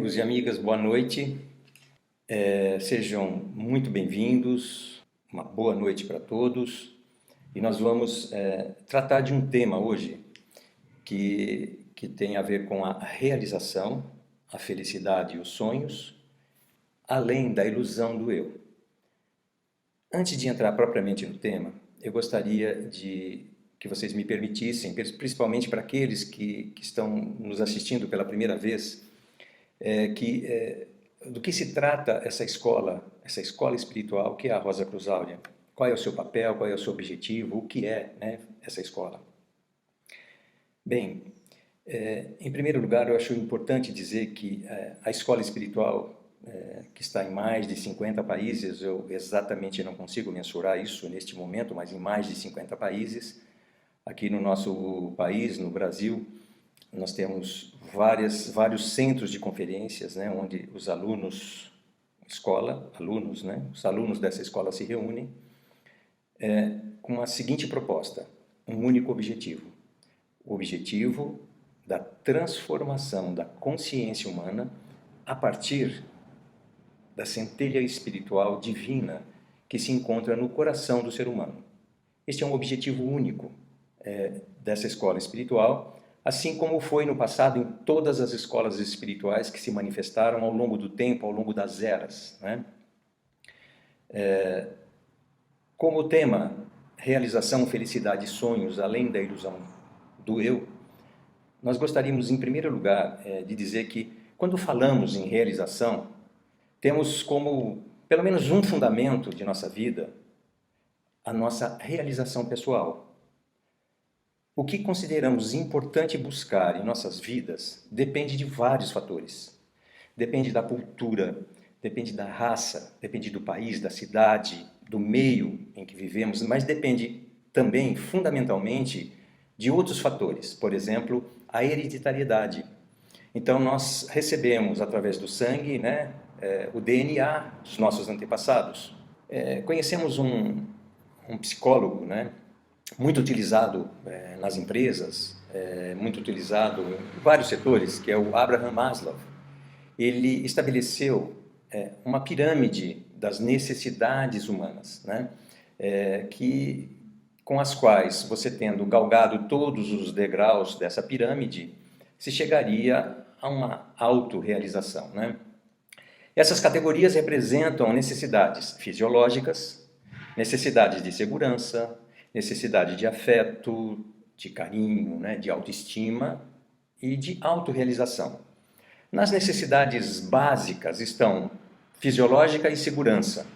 Amigos e amigas, boa noite. Sejam muito bem-vindos, uma boa noite para todos. E nós vamos tratar de um tema hoje que tem a ver com a realização, a felicidade e os sonhos, além da ilusão do eu. Antes de entrar propriamente no tema, eu gostaria de que vocês me permitissem, principalmente para aqueles que estão nos assistindo pela primeira vez, do que se trata essa escola espiritual que é a Rosa Cruz Áurea. Qual é o seu papel, qual é o seu objetivo, o que é, né, essa escola? Bem, em primeiro lugar, eu acho importante dizer que a escola espiritual, que está em mais de 50 países, eu exatamente não consigo mensurar isso neste momento, mas em mais de 50 países, aqui no nosso país, no Brasil, nós temos vários centros de conferências, né, onde os alunos dessa escola se reúnem com a seguinte proposta, um único objetivo. O objetivo da transformação da consciência humana a partir da centelha espiritual divina que se encontra no coração do ser humano. Este é um objetivo único dessa escola espiritual, assim como foi no passado em todas as escolas espirituais que se manifestaram ao longo do tempo, ao longo das eras, né? Como o tema realização, felicidade e sonhos, além da ilusão do eu, nós gostaríamos, em primeiro lugar, de dizer que, quando falamos em realização, temos como, pelo menos um fundamento de nossa vida, a nossa realização pessoal. O que consideramos importante buscar em nossas vidas depende de vários fatores. Depende da cultura, depende da raça, depende do país, da cidade, do meio em que vivemos, mas depende também, fundamentalmente, de outros fatores. Por exemplo, a hereditariedade. Então, nós recebemos, através do sangue, né, o DNA dos nossos antepassados. Conhecemos um psicólogo, né, muito utilizado nas empresas, muito utilizado em vários setores, que é o Abraham Maslow. Ele estabeleceu uma pirâmide das necessidades humanas, né? Com as quais, você tendo galgado todos os degraus dessa pirâmide, se chegaria a uma autorrealização, né? Essas categorias representam necessidades fisiológicas, necessidades de segurança, necessidade de afeto, de carinho, né, de autoestima e de autorrealização. Nas necessidades básicas estão fisiológica e segurança.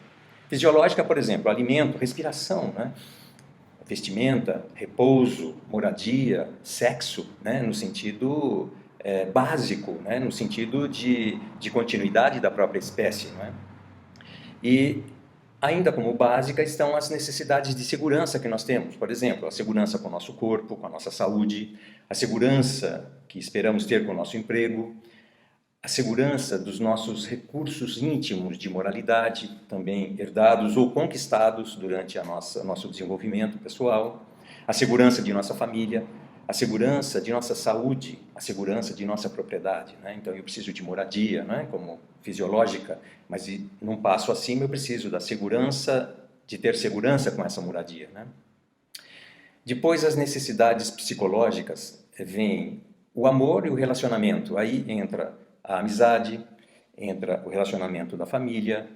Fisiológica, por exemplo, alimento, respiração, né, vestimenta, repouso, moradia, sexo, né, no sentido básico, né, no sentido de continuidade da própria espécie, né? E ainda como básica estão as necessidades de segurança que nós temos. Por exemplo, a segurança com o nosso corpo, com a nossa saúde, a segurança que esperamos ter com o nosso emprego, a segurança dos nossos recursos íntimos de moralidade, também herdados ou conquistados durante nosso desenvolvimento pessoal, a segurança de nossa família, a segurança de nossa saúde, a segurança de nossa propriedade, né? Então, eu preciso de moradia, né, como fisiológica, mas num passo acima eu preciso da segurança, de ter segurança com essa moradia, né? Depois, as necessidades psicológicas, vem o amor e o relacionamento. Aí entra a amizade, entra o relacionamento da família,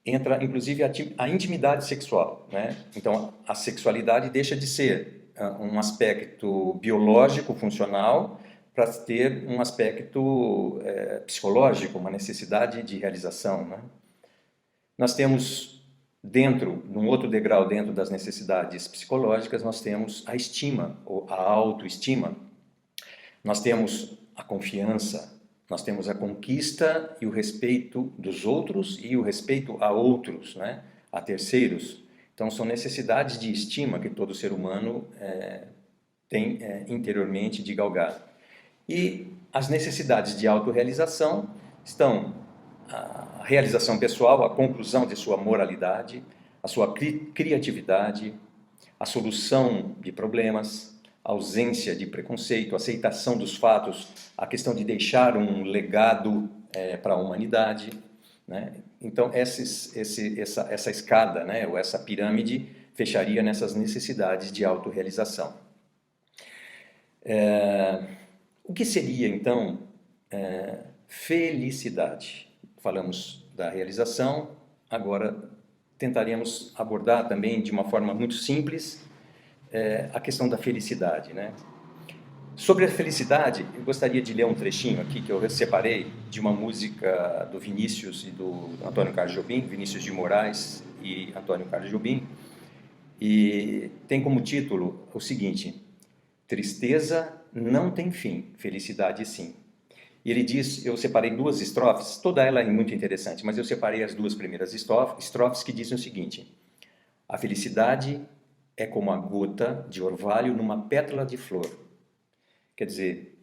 entra inclusive a intimidade sexual, né? Então, a sexualidade deixa de ser um aspecto biológico, funcional, para ter um aspecto psicológico, uma necessidade de realização, né? Nós temos num outro degrau dentro das necessidades psicológicas, nós temos a estima, ou a autoestima. Nós temos a confiança, nós temos a conquista e o respeito dos outros e o respeito a outros, né? A terceiros. Então, são necessidades de estima que todo ser humano tem interiormente de galgar. E as necessidades de autorrealização estão a realização pessoal, a conclusão de sua moralidade, a sua criatividade, a solução de problemas, a ausência de preconceito, a aceitação dos fatos, a questão de deixar um legado para a humanidade, né? Então, essa escada, né, ou essa pirâmide, fecharia nessas necessidades de autorrealização. O que seria, então, felicidade? Falamos da realização, agora tentaremos abordar também de uma forma muito simples a questão da felicidade, né? Sobre a felicidade, eu gostaria de ler um trechinho aqui que eu separei de uma música do Vinícius e do Antônio Carlos Jobim, Vinícius de Moraes e Antônio Carlos Jobim, e tem como título o seguinte: tristeza não tem fim, felicidade sim. E ele diz, eu separei duas estrofes, toda ela é muito interessante, mas eu separei as duas primeiras estrofes que dizem o seguinte: a felicidade é como a gota de orvalho numa pétala de flor. Quer dizer,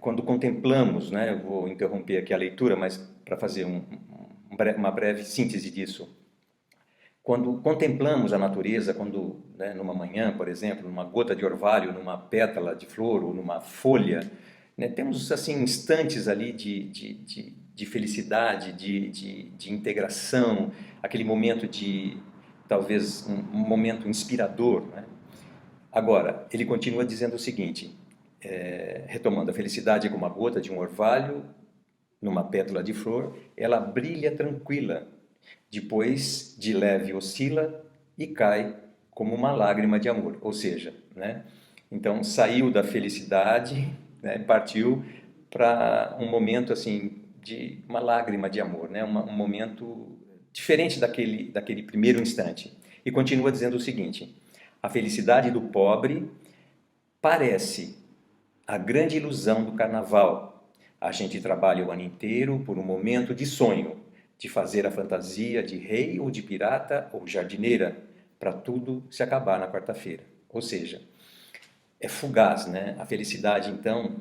quando contemplamos, né, eu vou interromper aqui a leitura, mas para fazer uma breve síntese disso. Quando contemplamos a natureza, né, numa manhã, por exemplo, numa gota de orvalho, numa pétala de flor ou numa folha, né, temos assim instantes ali de felicidade, de integração, aquele momento talvez um momento inspirador, né? Agora, ele continua dizendo o seguinte, retomando, a felicidade é como a gota de um orvalho numa pétala de flor, ela brilha tranquila, depois de leve oscila e cai como uma lágrima de amor, ou seja, né? Então saiu da felicidade, né, partiu para um momento assim de uma lágrima de amor, né? Um momento diferente daquele primeiro instante. E continua dizendo o seguinte: a felicidade do pobre parece a grande ilusão do carnaval. A gente trabalha o ano inteiro por um momento de sonho, de fazer a fantasia de rei ou de pirata ou jardineira, para tudo se acabar na quarta-feira. Ou seja, é fugaz, né? A felicidade, então,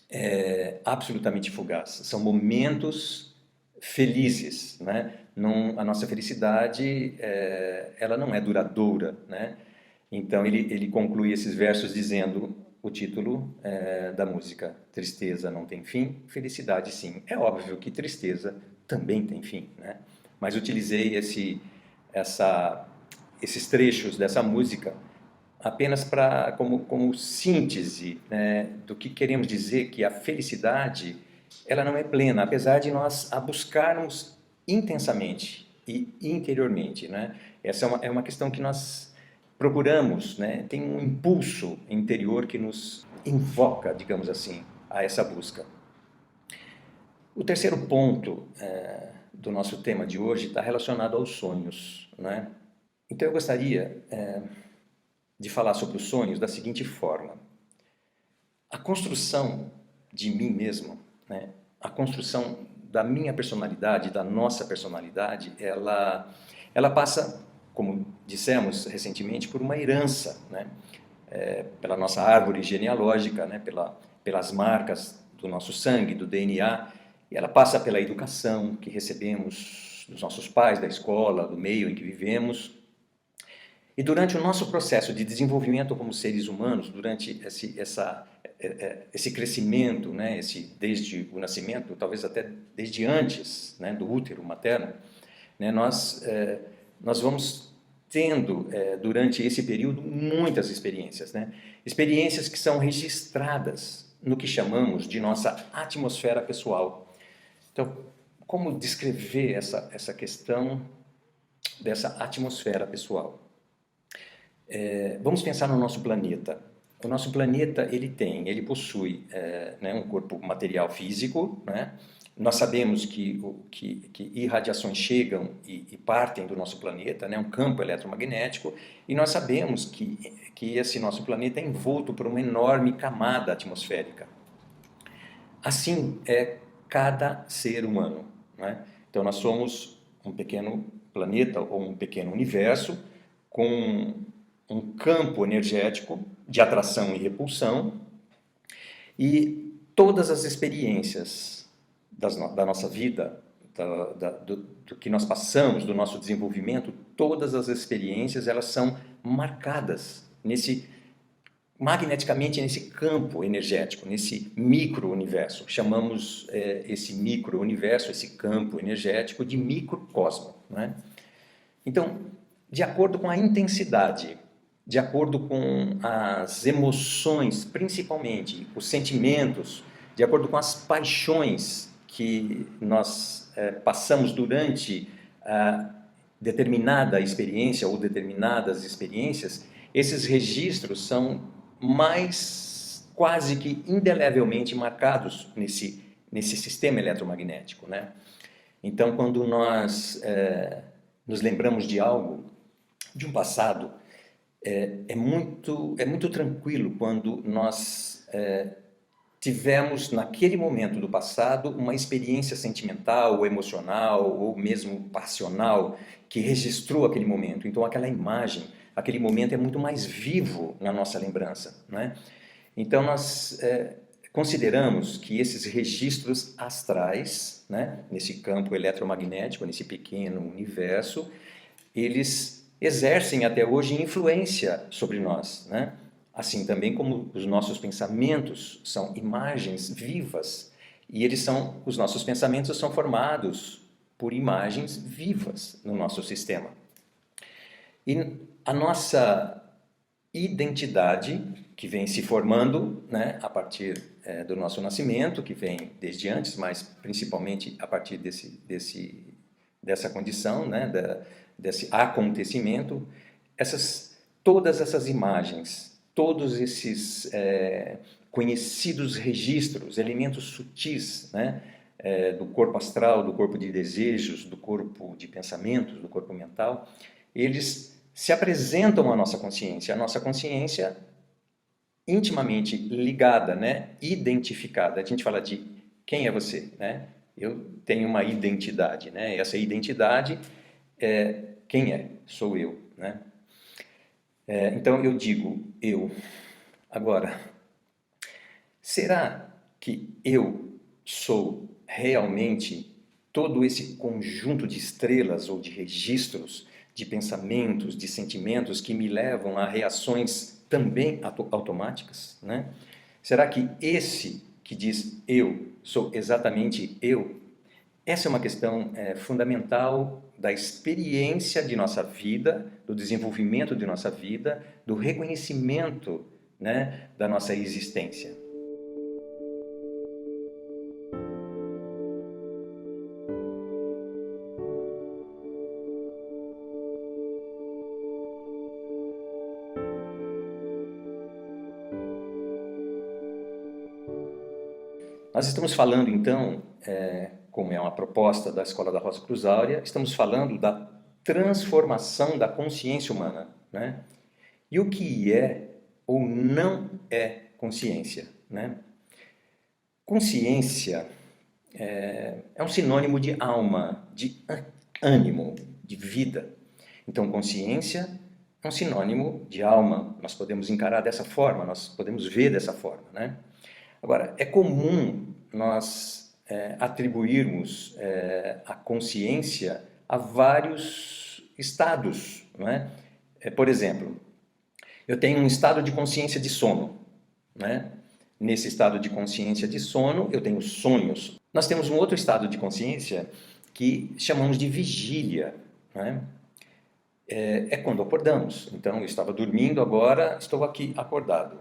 é absolutamente fugaz. São momentos felizes, né? A nossa felicidade, ela não é duradoura, né? Então, ele conclui esses versos dizendo o título da música: tristeza não tem fim, felicidade sim. É óbvio que tristeza também tem fim, né? Mas utilizei esses trechos dessa música apenas como síntese, né, do que queremos dizer, que a felicidade ela não é plena, apesar de nós a buscarmos intensamente e interiormente, né? Essa é uma questão que nós procuramos, né? Tem um impulso interior que nos invoca, digamos assim, a essa busca. O terceiro ponto do nosso tema de hoje está relacionado aos sonhos, né? Então eu gostaria de falar sobre os sonhos da seguinte forma: a construção de mim mesmo, né? A construção da minha personalidade, da nossa personalidade, ela passa, como dissemos recentemente, por uma herança, né? Pela nossa árvore genealógica, né? Pelas marcas do nosso sangue, do DNA, e ela passa pela educação que recebemos dos nossos pais, da escola, do meio em que vivemos. E durante o nosso processo de desenvolvimento como seres humanos, durante esse crescimento, né, desde o nascimento, talvez até desde antes, né, do útero materno, né, nós vamos tendo, durante esse período, muitas experiências, né? Experiências que são registradas no que chamamos de nossa atmosfera pessoal. Então, como descrever essa questão dessa atmosfera pessoal? Vamos pensar no nosso planeta. O nosso planeta ele possui né, um corpo material físico, né? Nós sabemos que irradiações chegam e partem do nosso planeta, né? Um campo eletromagnético, e nós sabemos que esse nosso planeta é envolto por uma enorme camada atmosférica. Assim é cada ser humano, né? Então nós somos um pequeno planeta ou um pequeno universo com um campo energético de atração e repulsão, e todas as experiências da nossa vida, do que nós passamos, do nosso desenvolvimento, todas as experiências elas são marcadas nesse magneticamente nesse campo energético, nesse micro-universo. Chamamos esse micro-universo, esse campo energético, de microcosmo, né? Então, de acordo com a intensidade, de acordo com as emoções, principalmente, os sentimentos, de acordo com as paixões que nós passamos durante determinada experiência ou determinadas experiências, esses registros são mais quase que indelevelmente marcados nesse sistema eletromagnético, né? Então, quando nós nos lembramos de algo, de um passado, é muito tranquilo quando nós tivemos, naquele momento do passado, uma experiência sentimental, ou emocional, ou mesmo passional, que registrou aquele momento. Então, aquela imagem, aquele momento é muito mais vivo na nossa lembrança, né? Então, nós consideramos que esses registros astrais, né, nesse campo eletromagnético, nesse pequeno universo, eles exercem até hoje influência sobre nós, né? Assim também como os nossos pensamentos são imagens vivas, e os nossos pensamentos são formados por imagens vivas no nosso sistema. E a nossa identidade, que vem se formando, né, a partir do nosso nascimento, que vem desde antes, mas principalmente a partir dessa condição, né, desse acontecimento, todas essas imagens, todos esses conhecidos registros, elementos sutis, né, do corpo astral, do corpo de desejos, do corpo de pensamentos, do corpo mental, eles se apresentam à nossa consciência. A nossa consciência intimamente ligada, né, identificada. A gente fala de quem é você, né? Eu tenho uma identidade, né? Essa identidade quem é? Sou eu, né? Então eu digo eu. Agora, será que eu sou realmente todo esse conjunto de estrelas ou de registros, de pensamentos, de sentimentos que me levam a reações também automáticas, né? Será que esse que diz eu sou exatamente eu? Essa é uma questão fundamental da experiência de nossa vida, do desenvolvimento de nossa vida, do reconhecimento, né, da nossa existência. Nós estamos falando, então, como é uma proposta da Escola da Rosa Cruz Áurea, estamos falando da transformação da consciência humana, né? E o que é ou não é consciência, né? Consciência é um sinônimo de alma, de ânimo, de vida. Então, consciência é um sinônimo de alma. Nós podemos encarar dessa forma, nós podemos ver dessa forma, né? Agora, é comum nós atribuirmos a consciência a vários estados, não é? Por exemplo, eu tenho um estado de consciência de sono, né? Nesse estado de consciência de sono, eu tenho sonhos. Nós temos um outro estado de consciência que chamamos de vigília, né? É quando acordamos. Então, eu estava dormindo, agora estou aqui acordado.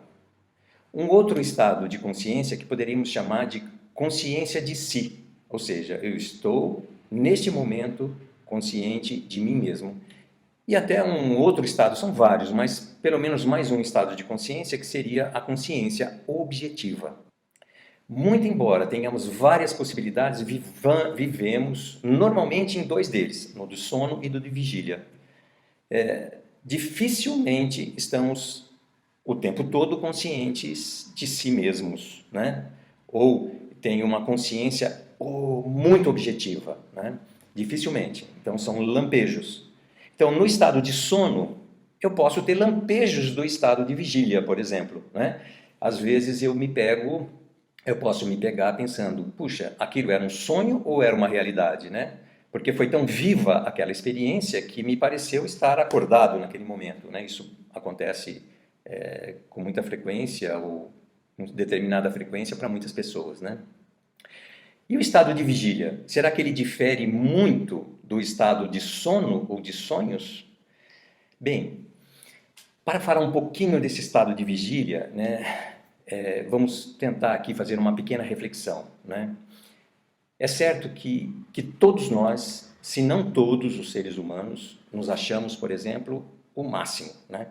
Um outro estado de consciência que poderíamos chamar de consciência de si, ou seja, eu estou, neste momento, consciente de mim mesmo. E até um outro estado, são vários, mas pelo menos mais um estado de consciência que seria a consciência objetiva. Muito embora tenhamos várias possibilidades, vivemos normalmente em dois deles, no do sono e do de vigília. Dificilmente estamos o tempo todo conscientes de si mesmos, né? Ou tem uma consciência muito objetiva, né? Dificilmente. Então são lampejos. Então no estado de sono eu posso ter lampejos do estado de vigília, por exemplo, né? Às vezes eu posso me pegar pensando, puxa, aquilo era um sonho ou era uma realidade, né? Porque foi tão viva aquela experiência que me pareceu estar acordado naquele momento, né? Isso acontece com muita frequência ou com determinada frequência para muitas pessoas, né? E o estado de vigília? Será que ele difere muito do estado de sono ou de sonhos? Bem, para falar um pouquinho desse estado de vigília, né, vamos tentar aqui fazer uma pequena reflexão, né? É certo que todos nós, se não todos os seres humanos, nos achamos, por exemplo, o máximo, né?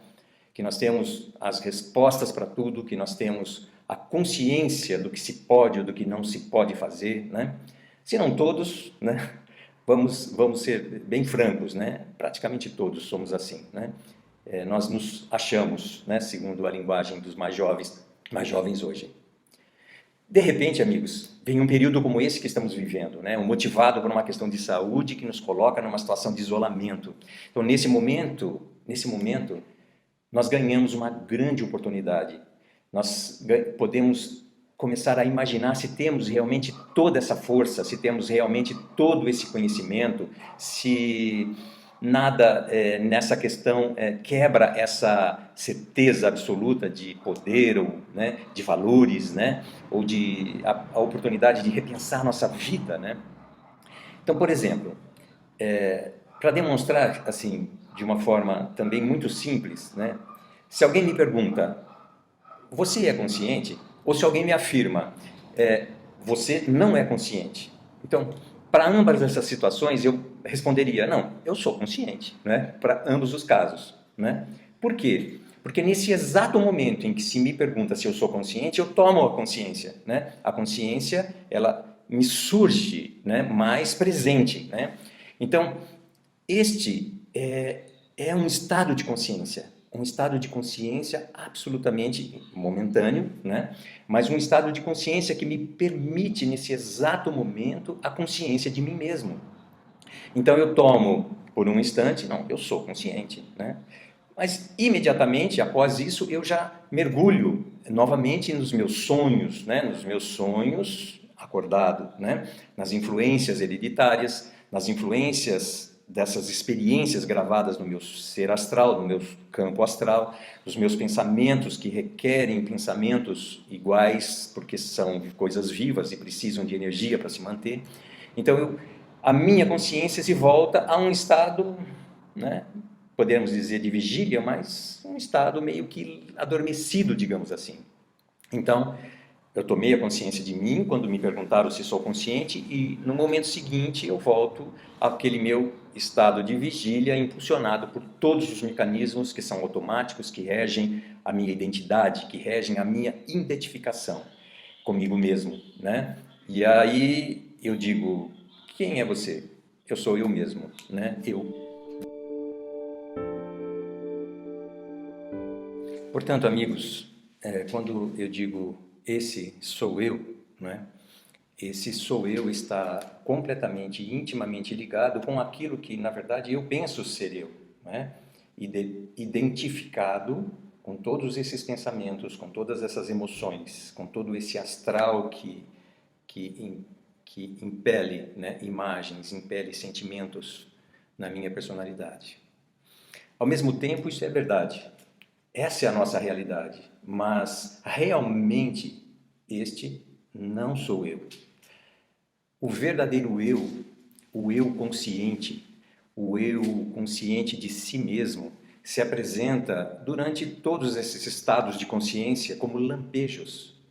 Que nós temos as respostas para tudo, que nós temos a consciência do que se pode ou do que não se pode fazer, né? Se não todos, né? Vamos ser bem francos, né? Praticamente todos somos assim, né? Nós nos achamos, né? Segundo a linguagem dos mais jovens hoje. De repente, amigos, vem um período como esse que estamos vivendo, né? Motivado por uma questão de saúde que nos coloca numa situação de isolamento. Então, nesse momento, nós ganhamos uma grande oportunidade. Nós podemos começar a imaginar se temos realmente toda essa força, se temos realmente todo esse conhecimento, se nada nessa questão quebra essa certeza absoluta de poder ou, né, de valores, né, ou de a oportunidade de repensar nossa vida, né? Então, por exemplo, para demonstrar assim de uma forma também muito simples, né? Se alguém me pergunta, você é consciente? Ou se alguém me afirma, você não é consciente. Então, para ambas essas situações, eu responderia, não, eu sou consciente, né? Para ambos os casos, né? Por quê? Porque nesse exato momento em que se me pergunta se eu sou consciente, eu tomo a consciência, né? A consciência, ela me surge, né, mais presente, né? Então, este é um estado de consciência absolutamente momentâneo, né? Mas um estado de consciência que me permite, nesse exato momento, a consciência de mim mesmo. Então eu tomo, por um instante, não, eu sou consciente, né? Mas imediatamente após isso eu já mergulho novamente nos meus sonhos, né? Nos meus sonhos acordado, né? Nas influências hereditárias, nas influências dessas experiências gravadas no meu ser astral, no meu campo astral, os meus pensamentos que requerem pensamentos iguais, porque são coisas vivas e precisam de energia para se manter. Então, a minha consciência se volta a um estado, né, podemos dizer de vigília, mas um estado meio que adormecido, digamos assim. Então, eu tomei a consciência de mim quando me perguntaram se sou consciente e no momento seguinte eu volto àquele meu estado de vigília impulsionado por todos os mecanismos que são automáticos, que regem a minha identidade, que regem a minha identificação comigo mesmo, né? E aí eu digo, quem é você? Eu sou eu mesmo, né? Eu. Portanto, amigos, quando eu digo esse sou eu, né? Esse sou eu está completamente, intimamente ligado com aquilo que, na verdade, eu penso ser eu, né? Identificado com todos esses pensamentos, com todas essas emoções, com todo esse astral que, que impele, né, imagens, impele sentimentos na minha personalidade. Ao mesmo tempo, isso é verdade. Essa é a nossa realidade, mas realmente este não sou eu. O verdadeiro eu, o eu consciente de si mesmo, se apresenta durante todos esses estados de consciência como lampejos.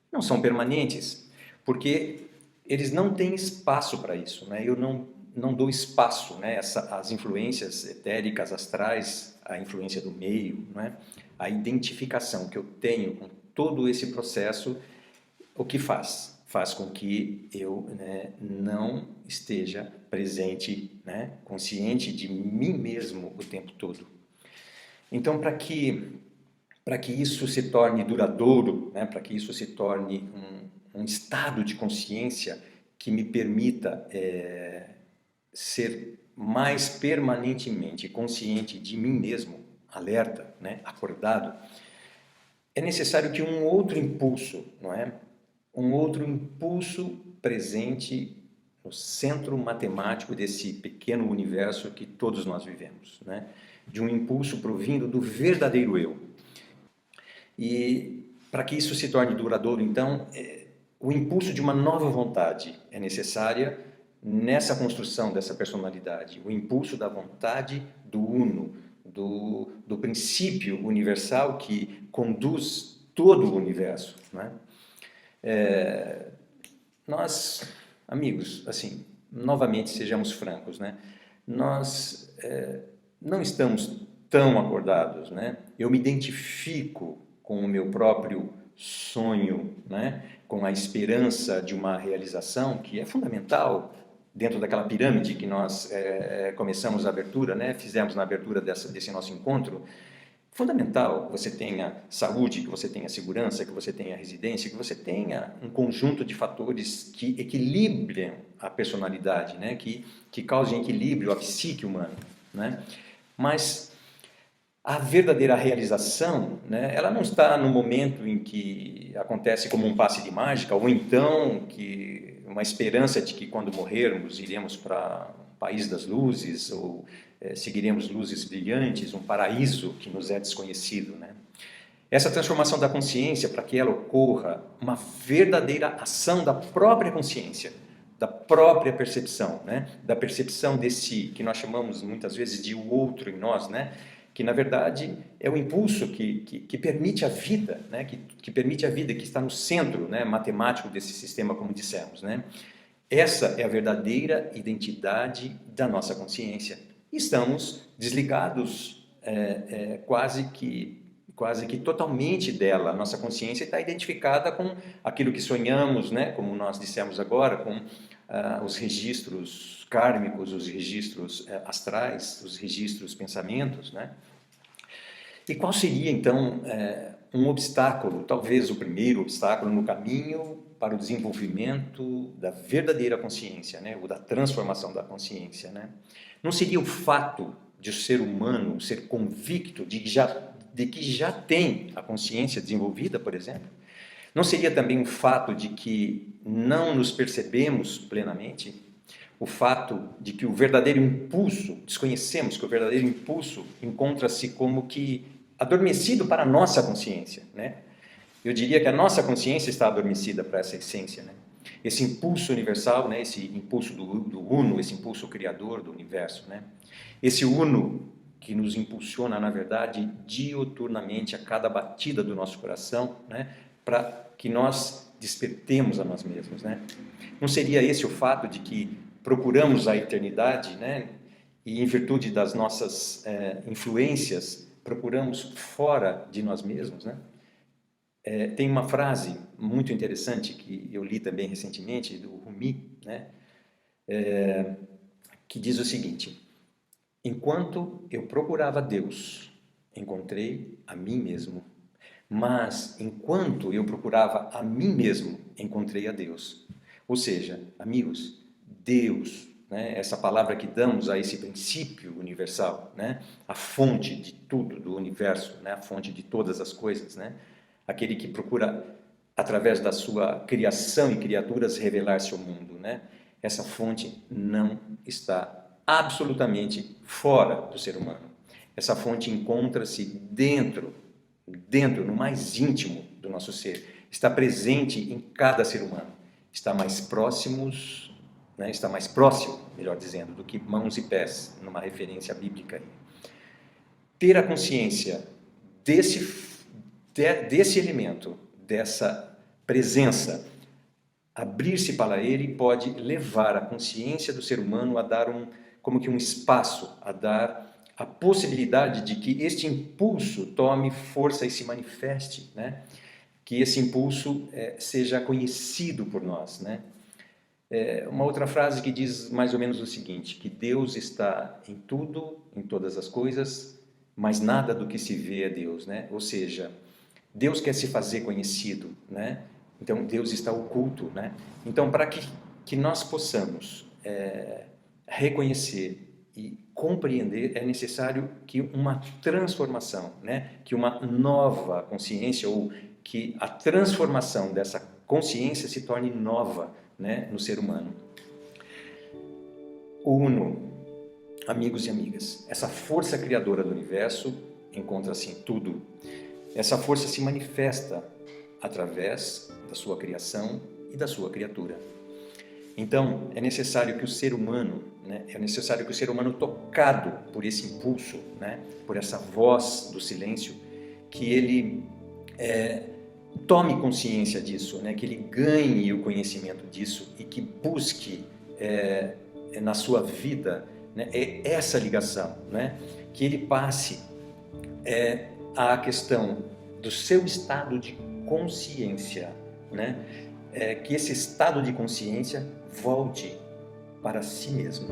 Não são permanentes, porque eles não têm espaço para isso, né? Eu não dou espaço, né? As influências etéricas, astrais, a influência do meio, né? A identificação que eu tenho com todo esse processo, o que faz? Faz com que eu, né, não esteja presente, né, consciente de mim mesmo o tempo todo. Então, para que isso se torne duradouro, né, para que isso se torne um estado de consciência que me permita ser mais permanentemente consciente de mim mesmo, alerta, né, acordado, é necessário que um outro impulso, não é? Um outro impulso presente no centro matemático desse pequeno universo que todos nós vivemos, né? De um impulso provindo do verdadeiro eu. E para que isso se torne duradouro, então, o impulso de uma nova vontade é necessária nessa construção dessa personalidade. O impulso da vontade do uno, do princípio universal que conduz todo o universo, né? Nós, amigos, assim, novamente sejamos francos, né? Nós não estamos tão acordados, né? Eu me identifico com o meu próprio sonho, né? Com a esperança de uma realização que é fundamental dentro daquela pirâmide que nós começamos a abertura, né? Fizemos na abertura desse nosso encontro. Fundamental que você tenha saúde, que você tenha segurança, que você tenha residência, que você tenha um conjunto de fatores que equilibrem a personalidade, né? que causem equilíbrio à psique humana, né? Mas a verdadeira realização, né, ela não está no momento em que acontece como um passe de mágica, ou então que uma esperança de que quando morrermos iremos para o país das luzes, ou seguiremos luzes brilhantes, um paraíso que nos é desconhecido, né? Essa transformação da consciência, para que ela ocorra, uma verdadeira ação da própria consciência, da própria percepção, né? Da percepção desse, que nós chamamos muitas vezes de o outro em nós, né? Que na verdade é o impulso que permite a vida, né? que permite a vida, que está no centro, né? matemático desse sistema, como dissemos, né? Essa é a verdadeira identidade da nossa consciência. Estamos desligados quase que totalmente dela. A nossa consciência está identificada com aquilo que sonhamos, né? Como nós dissemos agora, com os registros kármicos, os registros astrais, os registros pensamentos, né? E qual seria, então, um obstáculo, talvez o primeiro obstáculo no caminho para o desenvolvimento da verdadeira consciência, né? Ou da transformação da consciência, né? Não seria o fato de o ser humano ser convicto de que já tem a consciência desenvolvida, por exemplo? Não seria também o fato de que não nos percebemos plenamente? O fato de que o verdadeiro impulso, desconhecemos que o verdadeiro impulso encontra-se como que adormecido para a nossa consciência, né? Eu diria que a nossa consciência está adormecida para essa essência, né? Esse impulso universal, né? Esse impulso do uno, esse impulso criador do universo, né? Esse uno que nos impulsiona, na verdade, diuturnamente a cada batida do nosso coração, né? Para que nós despertemos a nós mesmos, né? Não seria esse o fato de que procuramos a eternidade, né? E em virtude das nossas influências, procuramos fora de nós mesmos, né? Tem uma frase muito interessante que eu li também recentemente, do Rumi, né? Que diz o seguinte: enquanto eu procurava Deus, encontrei a mim mesmo. Mas enquanto eu procurava a mim mesmo, encontrei a Deus. Ou seja, amigos, Deus, né, essa palavra que damos a esse princípio universal, né, a fonte de tudo do universo, né, a fonte de todas as coisas, né, aquele que procura, através da sua criação e criaturas, revelar-se ao mundo, né, essa fonte não está absolutamente fora do ser humano. Essa fonte encontra-se dentro, no mais íntimo do nosso ser, está presente em cada ser humano, está mais próximos, né, está mais próximo, melhor dizendo, do que mãos e pés, numa referência bíblica. Ter a consciência desse elemento, dessa presença, abrir-se para ele pode levar a consciência do ser humano a dar como que um espaço, a dar a possibilidade de que este impulso tome força e se manifeste, né? Que esse impulso seja conhecido por nós, né? Uma outra frase que diz mais ou menos o seguinte, que Deus está em tudo, em todas as coisas, mas nada do que se vê é Deus, né? Ou seja, Deus quer se fazer conhecido, né? Então Deus está oculto, né? Então, para que nós possamos reconhecer e compreender, é necessário que uma transformação, né? Que uma nova consciência, ou que a transformação dessa consciência se torne nova, né? No ser humano. O Uno, amigos e amigas, essa força criadora do universo encontra-se em tudo. essa força se manifesta através da sua criação e da sua criatura. Então, é necessário que o ser humano, tocado por esse impulso, por essa voz do silêncio, que ele tome consciência disso, que ele ganhe o conhecimento disso e que busque na sua vida essa ligação, que ele passe à questão do seu estado de consciência, que esse estado de consciência volte para si mesmo.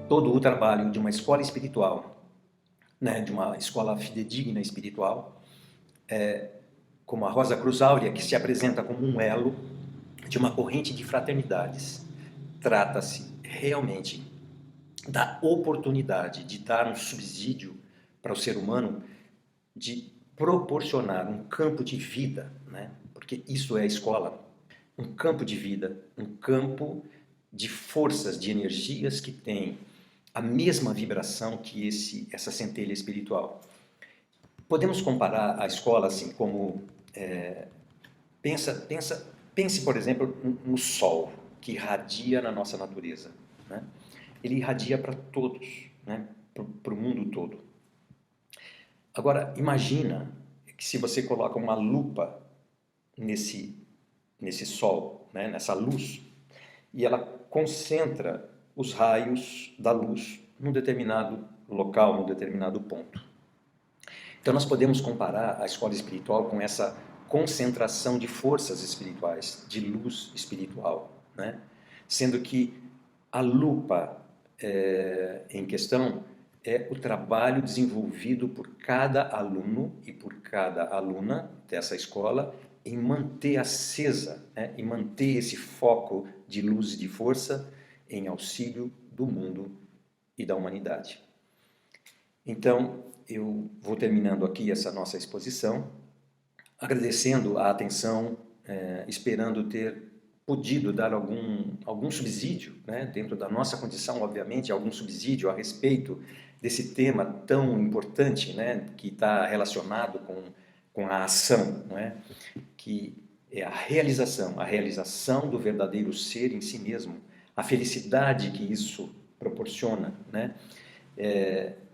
Todo o trabalho de uma escola espiritual, de uma escola fidedigna espiritual, como a Rosa Cruz Áurea, que se apresenta como um elo de uma corrente de fraternidades, trata-se realmente da oportunidade de dar um subsídio para o ser humano, de proporcionar um campo de vida, porque isso é a escola, um campo de vida, um campo de forças, de energias que tem a mesma vibração que essa centelha espiritual. Podemos comparar a escola assim como, pense por exemplo no sol que irradia na nossa natureza, ele irradia para todos, para o mundo todo. Agora imagina que se você coloca uma lupa nesse sol, nessa luz, e ela concentra os raios da luz num determinado local, num determinado ponto. Então nós podemos comparar a escola espiritual com essa concentração de forças espirituais, de luz espiritual, sendo que a lupa em questão é o trabalho desenvolvido por cada aluno e por cada aluna dessa escola em manter acesa, em manter esse foco de luz e de força em auxílio do mundo e da humanidade. Então, eu vou terminando aqui essa nossa exposição, agradecendo a atenção, esperando ter podido dar algum subsídio, dentro da nossa condição, obviamente, algum subsídio a respeito desse tema tão importante, que está relacionado com a ação, que é a realização do verdadeiro ser em si mesmo, a felicidade que isso proporciona,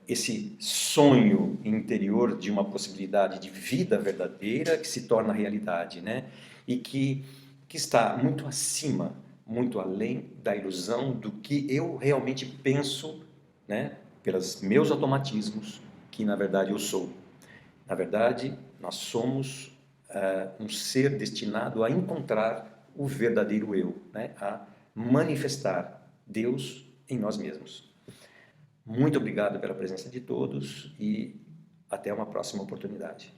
esse sonho interior de uma possibilidade de vida verdadeira que se torna realidade, e que está muito acima, muito além da ilusão do que eu realmente penso, pelos meus automatismos, que na verdade eu sou. Na verdade, nós somos um ser destinado a encontrar o verdadeiro eu, a manifestar Deus em nós mesmos. Muito obrigado pela presença de todos e até uma próxima oportunidade.